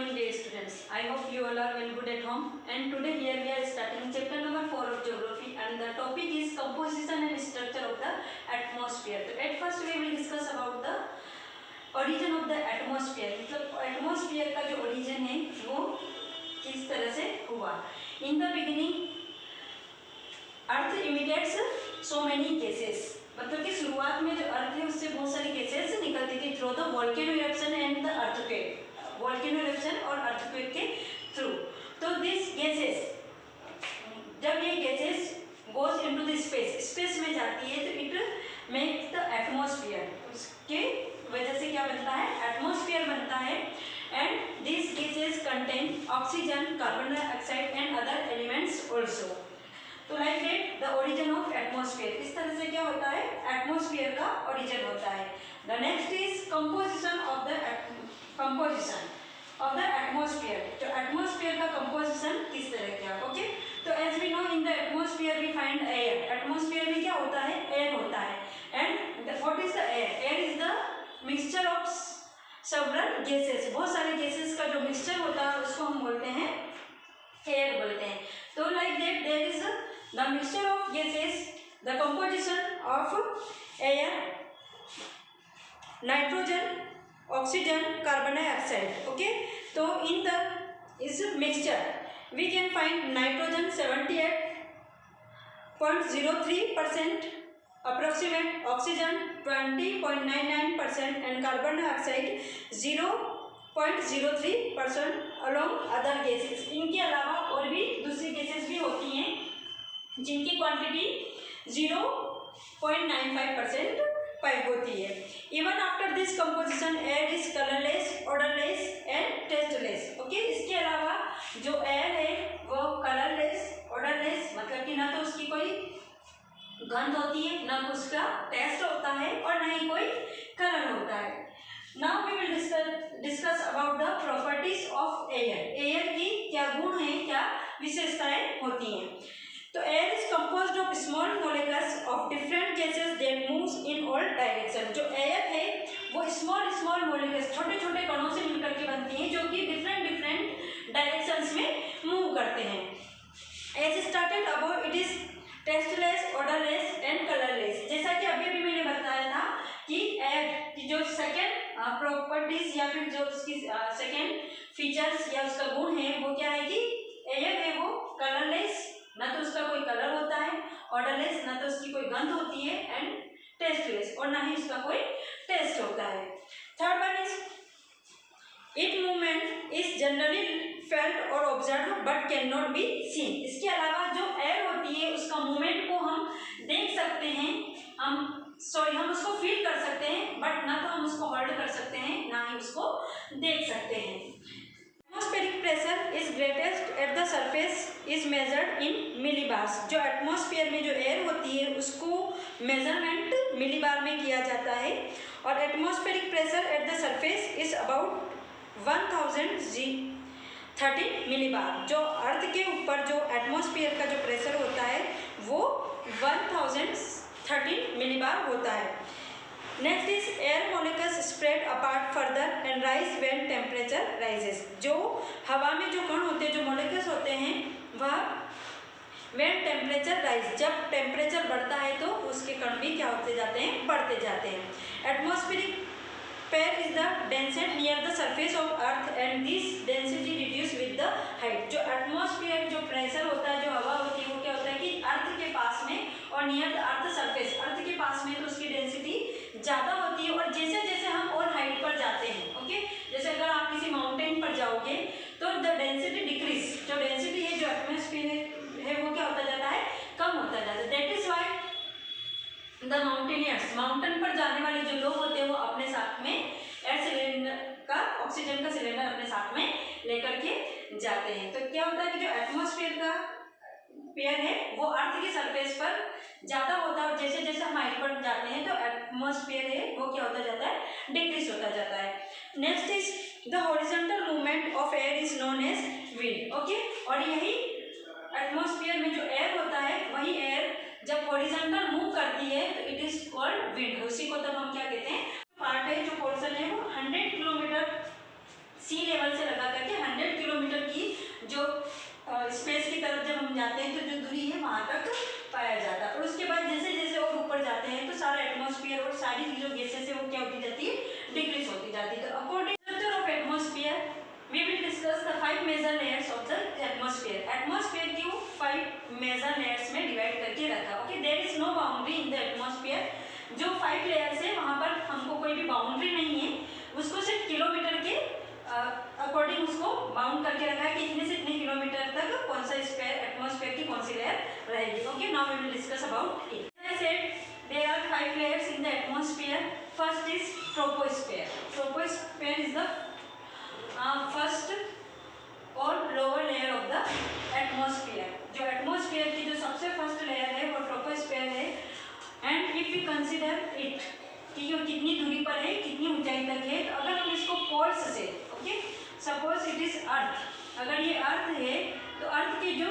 morning dear students. I hope you all are well good at home, and today here we are starting chapter number 4 of geography, and the topic is composition and structure of the atmosphere. So at first we will discuss about the origin of the atmosphere. मतलब atmosphere का जो origin है वो किस तरह से हुआ. In the beginning earth emits so many gases. मतलब कि शुरुआत में जो अर्थ है उससे बहुत सारी गैसेस निकलती थी through the volcano eruption and the earthquake. Volcano eruption और अर्थक्वेक के थ्रू. तो दिस गैसेस जब ये gases goes into the space में जाती है तो इट मेक्स द एटमॉस्फेयर. उसके वजह से क्या बनता है? एटमॉस्फेयर बनता है. And this gases contain oxygen, carbon dioxide and other elements also. तो like that the origin of atmosphere. इस तरह से क्या होता है? एटमॉस्फेयर का ओरिजिन होता है. The next is composition of the atmosphere. जो एटमॉस्फेयर का कंपोजिशन किस तरह का. ओके, तो as we know in the atmosphere we find air. Atmosphere में क्या होता है? एयर होता है. And what is the air? Air is the mixture of several gases. बहुत सारे गैसेस का जो मिक्सचर होता है उसको हम बोलते हैं एयर बोलते हैं. तो like that there is the mixture of gases, the composition of air, nitrogen, oxygen, carbon dioxide. Okay, तो इन द इस mixture we can find nitrogen 78.03%, approximate oxygen 20.99% and carbon dioxide 0.03% along other gases. इनके अलावा और भी दूसरी gases भी होती हैं जिनकी क्वांटिटी 0.95% पाई होती है. Even after this composition air is colourless, odourless and tasteless. Okay, इसके अलावा जो एयर है वो कलरलेस, ऑडरलेस मतलब कि ना तो उसकी कोई गंध होती है, ना उसका टेस्ट होता है और ना ही कोई कलर होता है. Now we will discuss about the properties of air. Air की क्या गुण है, क्या विशेषताएं होती हैं. तो air is composed of small molecules of different gases that moves in all direction. जो एयर है वो स्मॉल मोलिक्यूल्स, छोटे छोटे कणों से मिलकर के बनती हैं जो कि डिफरेंट डायरेक्शंस में मूव करते हैं. As started above it is tasteless, odourless and colourless. जैसा कि अभी भी मैंने बताया था कि एयर की जो सेकेंड प्रॉपर्टीज या फिर जो उसकी सेकेंड फीचर्स या उसका गुण है वो क्या है कि एयर है वो कलरलेस, ना तो उसका कोई कलर होता है, ऑडरलेस ना तो उसकी कोई गंध होती है, एंड टेस्टलेस और ना ही उसका कोई टेस्ट होता है. Third one is it movement is generally felt और observe but can not be seen. इसके अलावा जो एयर होती है उसका मूवमेंट को हम देख सकते हैं, हम उसको फील कर सकते हैं, बट ना तो हम उसको होल्ड कर सकते हैं ना ही उसको देख सकते हैं. Atmospheric pressure is greatest at the surface is measured in millibars. जो एटमॉस्फेयर में जो एयर होती है उसको मेजरमेंट मिलीबार में किया जाता है. और atmospheric pressure at the surface is about 1013 millibar. जो अर्थ के ऊपर जो एटमॉस्फेयर का जो प्रेशर होता है वो 1013 मिलीबार होता है. Next is air molecules spread apart further and rise when temperature rises. जो हवा में जो कण होते हैं, जो मॉलिक्यूल्स होते हैं वह व्हेन टेम्परेचर राइज, जब टेम्परेचर बढ़ता है तो उसके कण भी क्या होते जाते हैं? बढ़ते जाते हैं. Atmospheric air is the densest near the surface of earth and this density reduce with the height. जो एटमॉस्फेयर जो प्रेशर होता है, जो हवा होती है वो क्या होता है कि अर्थ के पास में और नियर द अर्थ सरफेस, अर्थ के पास में तो उसकी डेंसिटी ज़्यादा होती है. और जैसे जैसे हम और हाइट पर जाते हैं, ओके, जैसे अगर आप किसी माउंटेन पर जाओगे तो द डेंसिटी डिक्रीज, जो डेंसिटी है जो एटमॉस्फेयर है वो क्या होता जाता है? कम होता जाता है. That is why the mountaineers, mountain पर जाने वाले जो लोग होते हैं वो अपने साथ में एयर सिलेंडर का, ऑक्सीजन का सिलेंडर अपने साथ में लेकर के जाते हैं. तो क्या होता है कि जो एटमॉस्फेयर का पेयर है वो अर्थ की सरफेस पर ज़्यादा होता है और जैसे जैसे हम हाइट पर जाते हैं तो एटमॉस्फेयर है वो क्या होता जाता है? डिक्रीज होता जाता है. Next is the horizontal movement of air is known as wind. Okay, और यही एटमॉस्फेयर में जो एयर होता है वही एयर जब हॉरिजॉन्टल मूव करती है तो इट इज कॉल्ड विंड. उसी को तब हम क्या कहते हैं? पार्ट है जो पोर्शन है वो 100 किलोमीटर सी लेवल से लगा करके according to the structure of atmosphere, we will discuss the 5 major layers of the atmosphere. Atmosphere की 5 major layers में divide करके रखा. Okay, there is no boundary in the atmosphere. जो 5 layers है वहाँ पर हमको कोई भी बाउंड्री नहीं है, उसको सिर्फ किलोमीटर के अकॉर्डिंग उसको बाउंड करके रखा है कि इतने से इतने किलोमीटर तक कौन सा स्फीयर एटमॉस्फेयर की कौन सी लेयर रहेगी. Okay, now we will discuss about it. As I said, there are 5 layers in the atmosphere. First is troposphere. Troposphere is the first और lower layer of the atmosphere. जो atmosphere की जो सबसे first layer है वो troposphere है. And if you consider it कि ये कितनी दूरी पर है, कितनी ऊंचाई तक है, तो अगर हम इसको पोल्स से, okay, suppose it is earth, अगर ये अर्थ है तो अर्थ के जो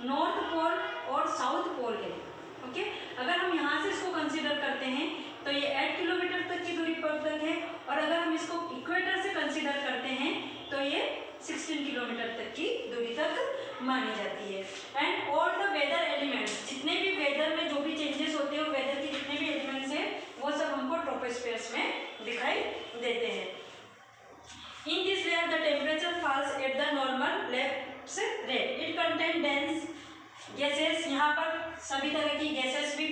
नॉर्थ पोल और साउथ पोल है, ओके, अगर हम यहाँ से इसको कंसिडर करते हैं तो ये 8 किलोमीटर तक की दूरी पर तक है. और अगर हम इसको इक्वेटर से कंसिडर करते हैं तो ये 16 किलोमीटर तक की दूरी तक मानी जाती है. And all the weather elements, जितने भी वेदर में जो भी चेंजेस होते हैं, वेदर के जितने भी एलिमेंट्स हैं वो सब हमको ट्रोपोस्फेयर्स में दिखाई देते हैं. In this layer the temperature falls at the normal left rate. It contain dense gases, यहाँ पर सभी तरह की गैसेस भी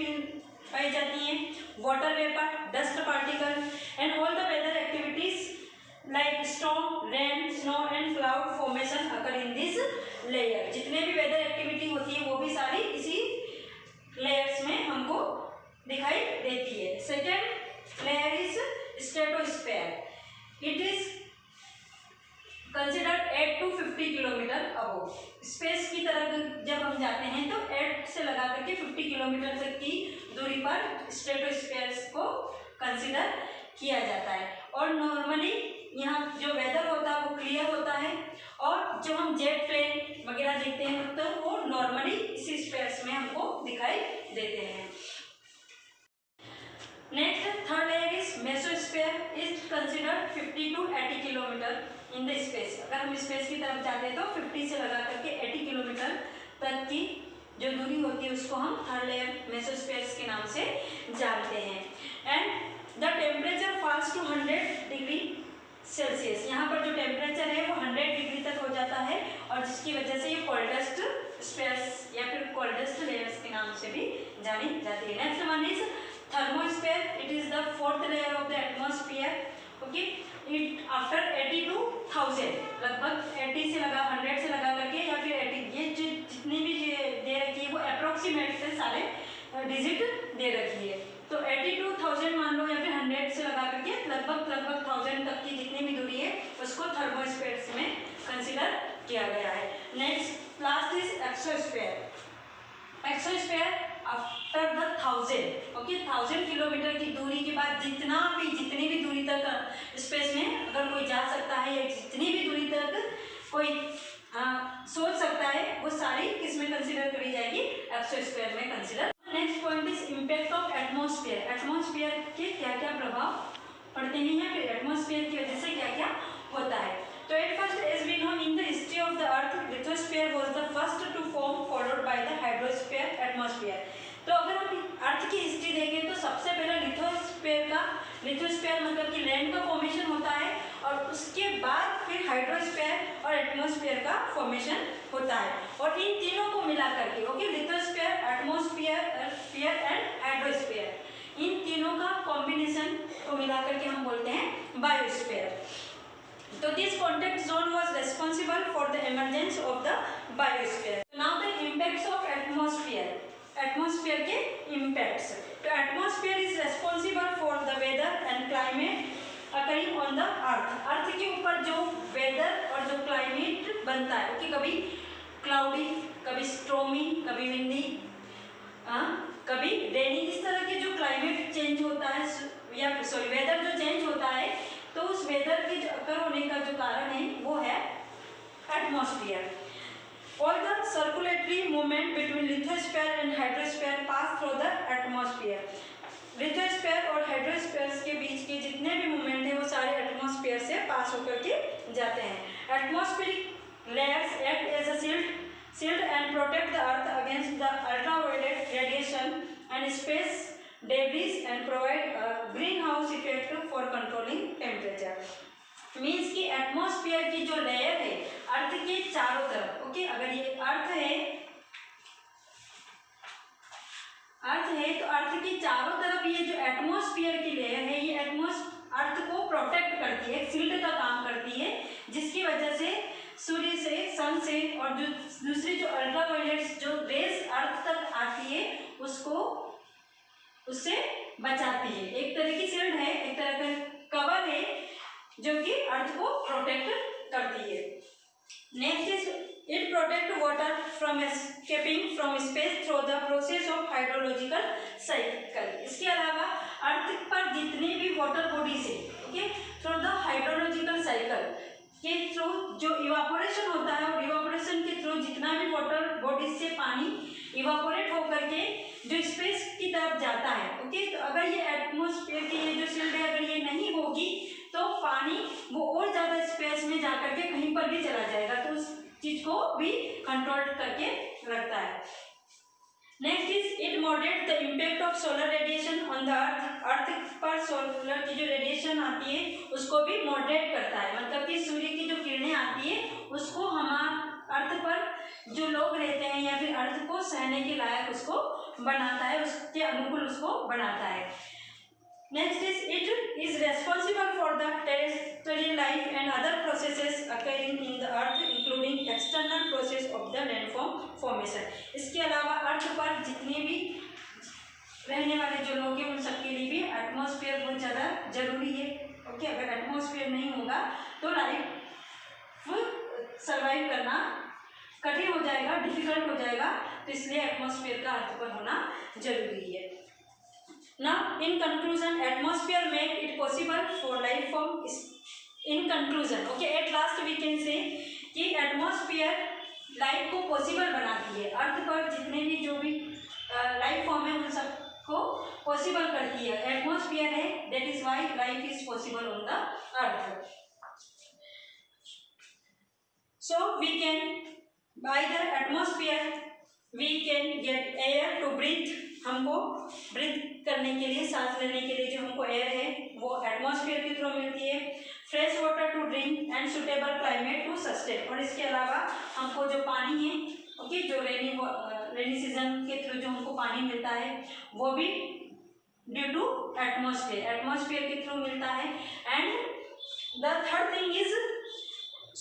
पाई जाती हैं, water vapour, dust particle and all the weather activities like storm, rain, snow and cloud formation occur in this layer. जितने भी वेदर एक्टिविटी होती है वो भी सारी इसी लेयर्स में हमको दिखाई देती है. Second layer is stratosphere. It is considered 8 to 50 kilometre above. Space की तरफ जब हम जाते हैं तो 8 से लगा करके 50 किलोमीटर तक की दूरी पर स्ट्रेटोस्फेयर को कंसिडर किया जाता है. और नॉर्मली यहाँ जो वेदर होता है वो क्लियर होता है, और जब हम जेट प्लेन वगैरह देखते हैं तो वो नॉर्मली इसी स्पेस में हमको दिखाई देते हैं. Next third layer is mesosphere. Is considered 50 to 80 kilometre in the space. अगर हम स्पेस की तरफ जाते हैं तो 50 से लगा करके 80 किलोमीटर तक की जो दूरी होती है उसको हम थर्ड लेयर मेसोस्फेयर्स के नाम से जानते हैं. And the temperature falls to 100 degree Celsius. यहाँ पर जो टेम्परेचर है वो 100 डिग्री तक हो जाता है, और जिसकी वजह से ये कोल्डेस्ट स्पेयर्स या फिर कोल्डेस्ट लेयर्स के नाम से भी जानी जाती है. Next one is thermosphere. It is the fourth layer of the atmosphere. Okay, it after 80 to 1000, लगभग 80 से लगा 100 से लगा करके या फिर 80, ये जितनी भी दे रखी है वो अप्रोक्सीमेट से सारे डिजिट दे रखी है. तो 80 to 1000 मान लो, या फिर 100 से लगा करके लगभग 1000 तक की जितनी भी दूरी है उसको थर्मोस्फेयर्स में कंसिडर किया गया है. Next last is exosphere. Exosphere after the 1000, okay, 1000 kilometre की दूरी के बाद जितनी भी दूरी तक स्पेस में अगर कोई जा सकता है या जितनी भी दूरी तक कोई सोच सकता है वो सारी किसमें कंसिडर करी जाएगी, एक्सोस्फेयर में consider. Next point is impact of atmosphere. Atmosphere के क्या क्या प्रभाव पड़ते हैं या फिर एटमॉस्फेयर की वजह से क्या क्या होता है. तो at first as we know in the history of the earth, lithosphere was the first to form followed by the hydrosphere, atmosphere. तो अगर हम अर्थ की हिस्ट्री देखें तो सबसे पहले लिथोस्फीयर मतलब कि लैंड का फॉर्मेशन होता है, और उसके बाद फिर हाइड्रोस्फीयर और एटमॉस्फेयर का फॉर्मेशन होता है. और इन तीनों को मिला करके, okay, lithosphere, atmosphere and hydrosphere, इन तीनों का कॉम्बिनेशन को मिला करके हम बोलते हैं biosphere. So this contact zone was responsible for the emergence of the biosphere. Now the impacts of atmosphere. Atmosphere के impacts. तो atmosphere is responsible for the weather and climate occurring on the earth. अर्थ के ऊपर जो weather और जो climate बनता है, okay, कभी cloudy, कभी stormy, कभी windy, कभी rainy, इस तरह के जो climate change होता है या weather जो change होता है, तो उस वेदर के अकर होने का जो कारण है वो है atmosphere. All the circulatory movement between lithosphere and hydrosphere pass through the atmosphere. Lithosphere और हाइड्रोस्फीयर के बीच के जितने भी मूवमेंट है वो सारे एटमॉस्फेयर से पास होकर के जाते हैं. Atmospheric layers act as a shield and protect the earth against the ultraviolet radiation and space debris and provide a greenhouse effect for controlling temperature. Atmosphere की जो लेयर है अर्थ के चारों तरफ, ओके, अगर ये अर्थ है तो अर्थ के चारों तरफ ये जो एटमॉस्फेयर की लेयर है ये अर्थ को प्रोटेक्ट करती है, एक शील्ड का काम करती है, जिसकी वजह से सूर्य से, सन से और जो दूसरी जो अल्ट्रावायलेट जो रेस अर्थ तक आती है उससे बचाती है। एक तरह की शील्ड है, एक तरह का कवर है जो कि अर्थ को प्रोटेक्ट करती है। Next is it protect water from escaping from space through the process of hydrological cycle. इसके अलावा अर्थ पर जितने भी वाटर बॉडीज है, okay, through the hydrological cycle के थ्रू जो इवापोरेशन होता है और इवापोरेशन के थ्रू जितना भी वाटर बॉडीज से पानी इवापोरेट होकर के जो स्पेस की तरफ जाता है, ओके, तो अगर ये एटमॉस्फेयर की ये जो शील्ड है अगर ये नहीं होगी तो पानी वो और ज़्यादा स्पेस में जाकर के कहीं पर भी चला जाएगा, तो उस चीज़ को भी कंट्रोल करके रखता है। Next is it moderate the impact of solar radiation on the अर्थ पर सोलर की जो रेडिएशन आती है उसको भी मॉडरेट करता है, मतलब कि सूर्य की जो किरणें आती है उसको हमारे अर्थ पर जो लोग रहते हैं या फिर अर्थ को सहने के लायक उसको बनाता है, उसके अनुकूल उसको बनाता है। Next is it is responsible for the terrestrial life and other processes occurring in the earth including external process of the landform formation. इसके अलावा अर्थ पर जितने भी रहने वाले जो लोग हैं उन सबके लिए भी एटमॉस्फेयर बहुत ज़्यादा जरूरी है, ओके। अगर एटमॉस्फेयर नहीं होगा तो लाइफ सर्वाइव करना कठिन हो जाएगा, डिफिकल्ट हो जाएगा, तो इसलिए एटमॉस्फेयर का अर्थ पर होना जरूरी है। Now, in conclusion, atmosphere make it possible for life form. In conclusion, okay, at last we can say कि atmosphere लाइफ को पॉसिबल बनाती है। अर्थ पर जितने भी जो भी लाइफ फॉर्म है उन सबको पॉसिबल करती है, एटमॉस्फेयर है, that is why life is possible on the earth. So we can by the atmosphere we can get air to breathe. हमको ब्रीथ करने के लिए, सांस लेने के लिए जो हमको एयर है वो एटमॉस्फेयर के थ्रू मिलती है। Fresh water to drink and suitable climate to sustain. और इसके अलावा हमको जो पानी है, ओके, जो रेनी सीजन के थ्रू जो हमको पानी मिलता है वो भी ड्यू टू एटमॉस्फेयर के थ्रू मिलता है। And the third thing is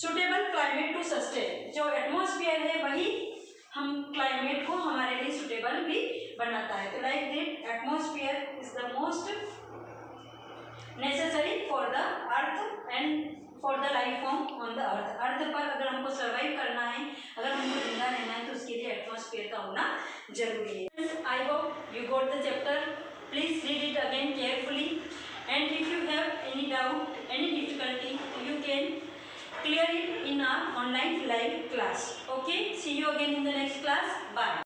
suitable climate to sustain. जो एटमॉस्फेयर है वही हम क्लाइमेट को हमारे लिए सुटेबल भी बनाता है। तो like that atmosphere is the most necessary for the earth and for the life form on the earth. Earth पर अगर हमको सर्वाइव करना है, अगर हमको जिंदा रहना है तो उसके लिए एटमॉस्फेयर का होना जरूरी है। I hope you got the chapter. Please read it again carefully and if you have any doubt, any difficulty, you can clear it in our online live class. Okay, see you again in the next class. Bye.